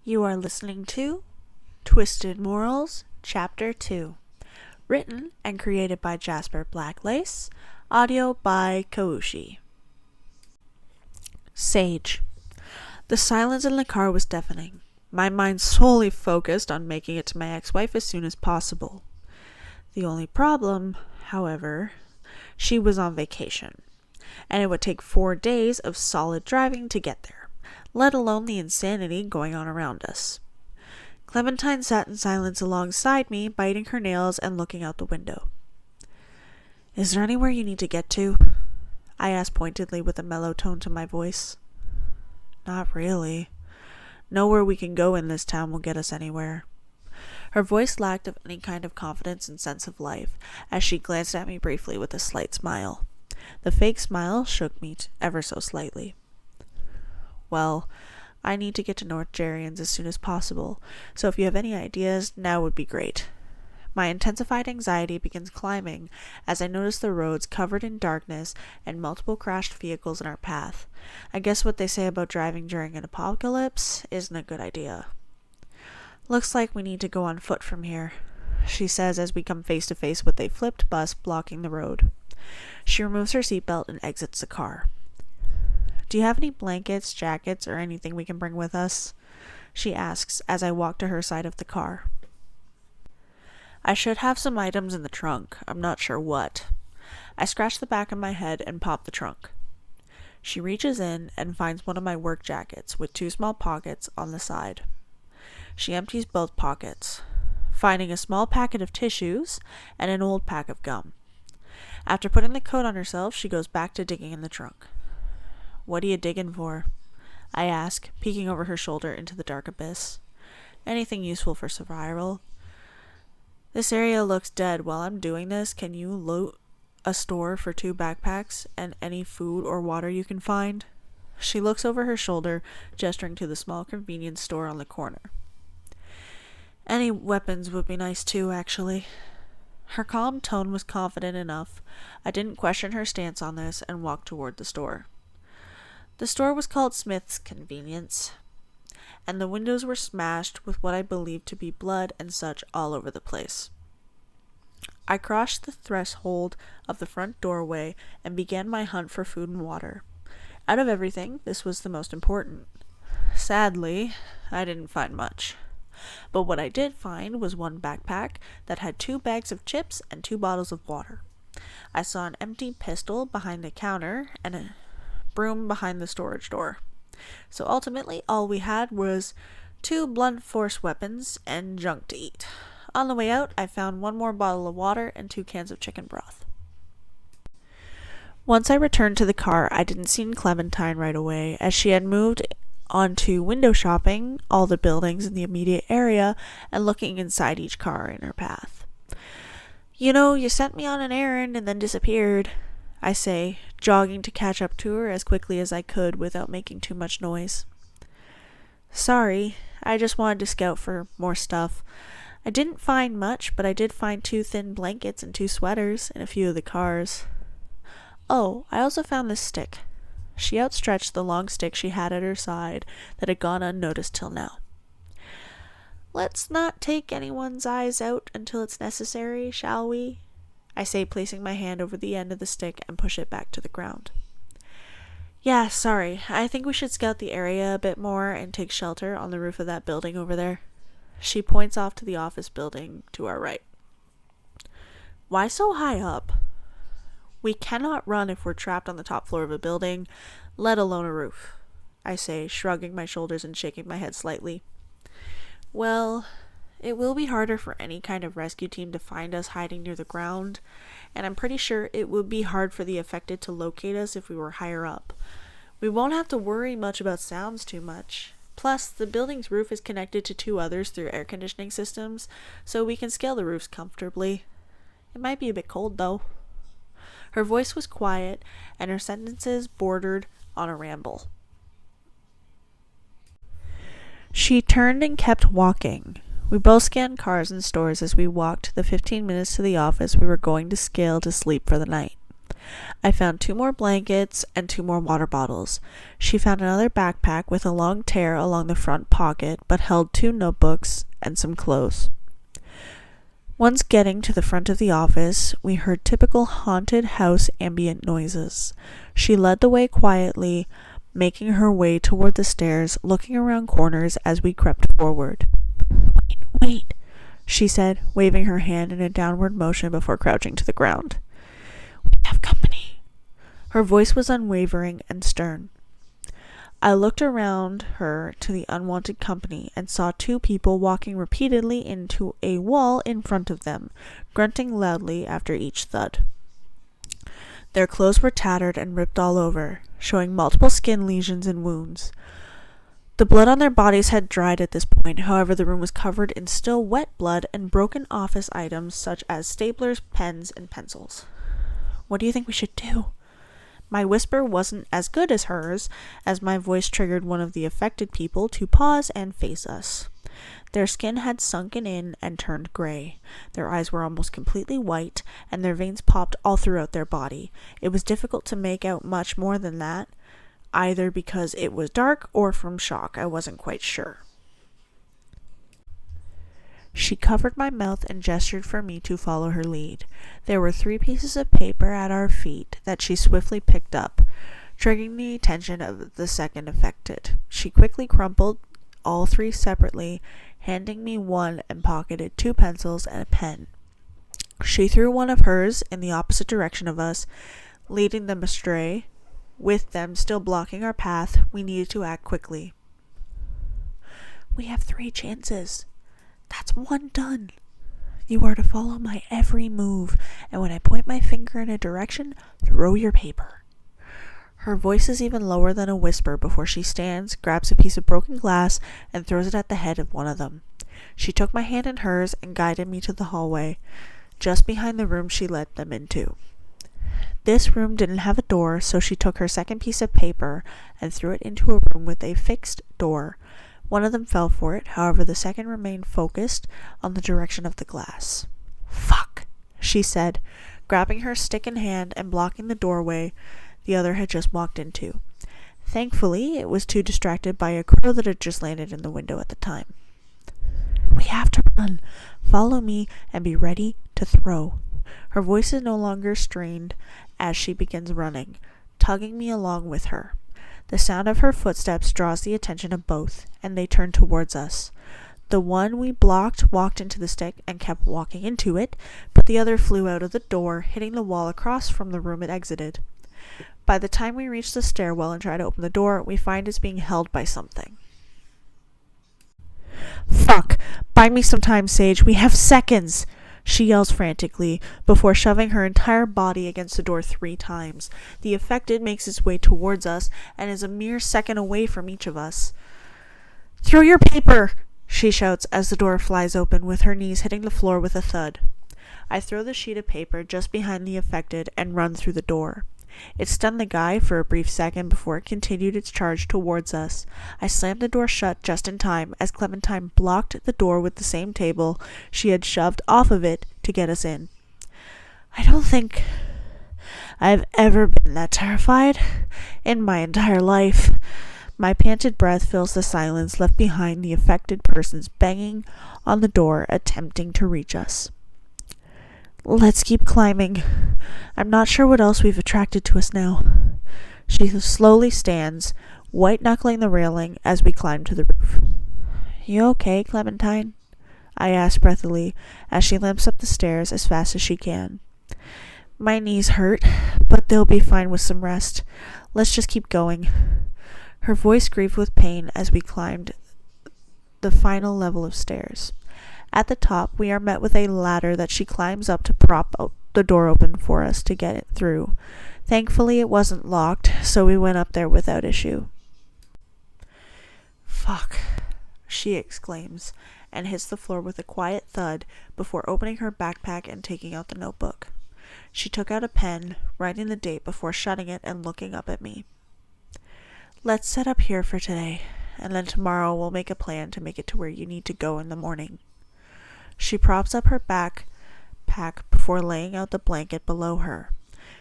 You are listening to Twisted Morals, Chapter 2, written and created by Jasper BlackLace, audio by Kaushi. Sage. The silence in the car was deafening. My mind solely focused on making it to my ex-wife as soon as possible. The only problem, however, she was on vacation, and it would take 4 days of solid driving to get there, let alone the insanity going on around us. Clementine sat in silence alongside me, biting her nails and looking out the window. "Is there anywhere you need to get to?" I asked pointedly with a mellow tone to my voice. "Not really. Nowhere we can go in this town will get us anywhere." Her voice lacked of any kind of confidence and sense of life, as she glanced at me briefly with a slight smile. The fake smile shook me ever so slightly. "Well, I need to get to North Gerrians as soon as possible, so if you have any ideas, now would be great." My intensified anxiety begins climbing as I notice the roads covered in darkness and multiple crashed vehicles in our path. I guess what they say about driving during an apocalypse isn't a good idea. "Looks like we need to go on foot from here," she says as we come face to face with a flipped bus blocking the road. She removes her seatbelt and exits the car. "Do you have any blankets, jackets, or anything we can bring with us?" she asks as I walk to her side of the car. "I should have some items in the trunk. I'm not sure what." I scratch the back of my head and pop the trunk. She reaches in and finds one of my work jackets with 2 small pockets on the side. She empties both pockets, finding a small packet of tissues and an old pack of gum. After putting the coat on herself, she goes back to digging in the trunk. "What are you digging for?" I ask, peeking over her shoulder into the dark abyss. "Anything useful for survival?" "This area looks dead. While I'm doing this, can you loot a store for 2 backpacks and any food or water you can find?" She looks over her shoulder, gesturing to the small convenience store on the corner. "Any weapons would be nice too, actually." Her calm tone was confident enough. I didn't question her stance on this and walked toward the store. The store was called Smith's Convenience, and the windows were smashed with what I believed to be blood and such all over the place. I crossed the threshold of the front doorway and began my hunt for food and water. Out of everything, this was the most important. Sadly, I didn't find much. But what I did find was 1 backpack that had 2 bags of chips and 2 bottles of water. I saw an empty pistol behind the counter and a broom behind the storage door. So ultimately, all we had was 2 blunt force weapons and junk to eat. On the way out, I found 1 more bottle of water and 2 cans of chicken broth. Once I returned to the car, I didn't see Clementine right away, as she had moved on to window shopping all the buildings in the immediate area and looking inside each car in her path. You sent me on an errand and then disappeared," I say, jogging to catch up to her as quickly as I could without making too much noise. "Sorry, I just wanted to scout for more stuff. I didn't find much, but I did find 2 thin blankets and 2 sweaters in a few of the cars. Oh, I also found this stick." She outstretched the long stick she had at her side that had gone unnoticed till now. "Let's not take anyone's eyes out until it's necessary, shall we?" I say, placing my hand over the end of the stick and push it back to the ground. "Yeah, sorry. I think we should scout the area a bit more and take shelter on the roof of that building over there." She points off to the office building to our right. "Why so high up?" "We cannot run if we're trapped on the top floor of a building, let alone a roof," I say, shrugging my shoulders and shaking my head slightly. "Well, it will be harder for any kind of rescue team to find us hiding near the ground, and I'm pretty sure it would be hard for the affected to locate us if we were higher up. We won't have to worry much about sounds too much. Plus, the building's roof is connected to 2 others through air conditioning systems, so we can scale the roofs comfortably. It might be a bit cold, though." Her voice was quiet, and her sentences bordered on a ramble. She turned and kept walking. We both scanned cars and stores as we walked the 15 minutes to the office we were going to scale to sleep for the night. I found 2 more blankets and 2 more water bottles. She found another backpack with a long tear along the front pocket, but held 2 notebooks and some clothes. Once getting to the front of the office, we heard typical haunted house ambient noises. She led the way quietly, making her way toward the stairs, looking around corners as we crept forward. Wait, she said, waving her hand in a downward motion before crouching to the ground. We have company. Her voice was unwavering and stern. I looked around her to the unwanted company and saw 2 people walking repeatedly into a wall in front of them, grunting loudly after each thud. Their clothes were tattered and ripped all over, showing multiple skin lesions and wounds. The blood on their bodies had dried at this point, however the room was covered in still wet blood and broken office items such as staplers, pens, and pencils. What do you think we should do? My whisper wasn't as good as hers, as my voice triggered one of the affected people to pause and face us. Their skin had sunken in and turned gray. Their eyes were almost completely white, and their veins popped all throughout their body. It was difficult to make out much more than that, either because it was dark or from shock. I wasn't quite sure. She covered my mouth and gestured for me to follow her lead. There were 3 pieces of paper at our feet that she swiftly picked up, triggering the attention of the second affected. She quickly crumpled all 3 separately, handing me one and pocketed 2 pencils and a pen. She threw one of hers in the opposite direction of us, leading them astray. With them still blocking our path, we needed to act quickly. We have 3 chances. That's 1 done. You are to follow my every move, and when I point my finger in a direction, throw your paper. Her voice is even lower than a whisper before she stands, grabs a piece of broken glass, and throws it at the head of one of them. She took my hand in hers and guided me to the hallway, just behind the room she led them into. This room didn't have a door, so she took her second piece of paper and threw it into a room with a fixed door. One of them fell for it, however the second remained focused on the direction of the glass. Fuck, she said, grabbing her stick in hand and blocking the doorway the other had just walked into. Thankfully, it was too distracted by a crow that had just landed in the window at the time. We have to run. Follow me and be ready to throw. Her voice is no longer strained as she begins running, tugging me along with her. The sound of her footsteps draws the attention of both, and they turn towards us. The one we blocked walked into the stick and kept walking into it, but the other flew out of the door, hitting the wall across from the room it exited. By the time we reach the stairwell and try to open the door, we find it's being held by something. Fuck! Buy me some time, Sage. We have seconds! She yells frantically, before shoving her entire body against the door 3 times. The affected makes its way towards us, and is a mere second away from each of us. Throw your paper! She shouts as the door flies open, with her knees hitting the floor with a thud. I throw the sheet of paper just behind the affected and run through the door. It stunned the guy for a brief second before it continued its charge towards us. I slammed the door shut just in time as Clementine blocked the door with the same table she had shoved off of it to get us in. I don't think I've ever been that terrified in my entire life. My panted breath fills the silence left behind the affected persons banging on the door, attempting to reach us. Let's keep climbing. I'm not sure what else we've attracted to us now. She slowly stands, white-knuckling the railing as we climb to the roof. You okay, Clementine? I ask breathily as she limps up the stairs as fast as she can. My knees hurt, but they'll be fine with some rest. Let's just keep going. Her voice grieved with pain as we climbed the final level of stairs. At the top, we are met with a ladder that she climbs up to prop the door open for us to get it through. Thankfully, it wasn't locked, so we went up there without issue. Fuck, she exclaims, and hits the floor with a quiet thud before opening her backpack and taking out the notebook. She took out a pen, writing the date before shutting it and looking up at me. Let's set up here for today, and then tomorrow we'll make a plan to make it to where you need to go in the morning. She props up her backpack before laying out the blanket below her.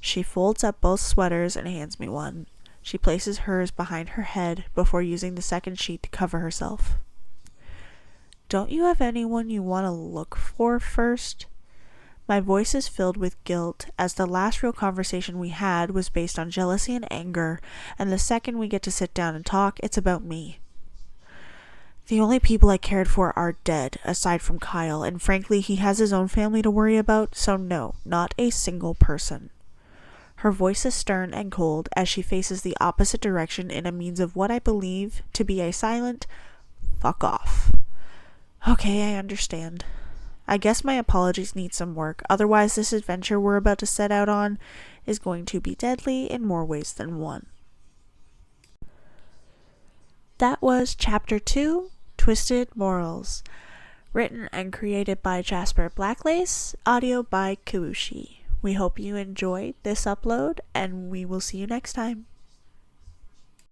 She folds up both sweaters and hands me one. She places hers behind her head before using the second sheet to cover herself. Don't you have anyone you want to look for first? My voice is filled with guilt, as the last real conversation we had was based on jealousy and anger, and the second we get to sit down and talk, it's about me. The only people I cared for are dead, aside from Kyle, and frankly, he has his own family to worry about, so no, not a single person. Her voice is stern and cold as she faces the opposite direction in a means of what I believe to be a silent fuck off. Okay, I understand. I guess my apologies need some work, otherwise this adventure we're about to set out on is going to be deadly in more ways than one. That was Chapter 2, Twisted Morals, written and created by Jasper BlackLace, audio by Kawushi. We hope you enjoyed this upload, and we will see you next time.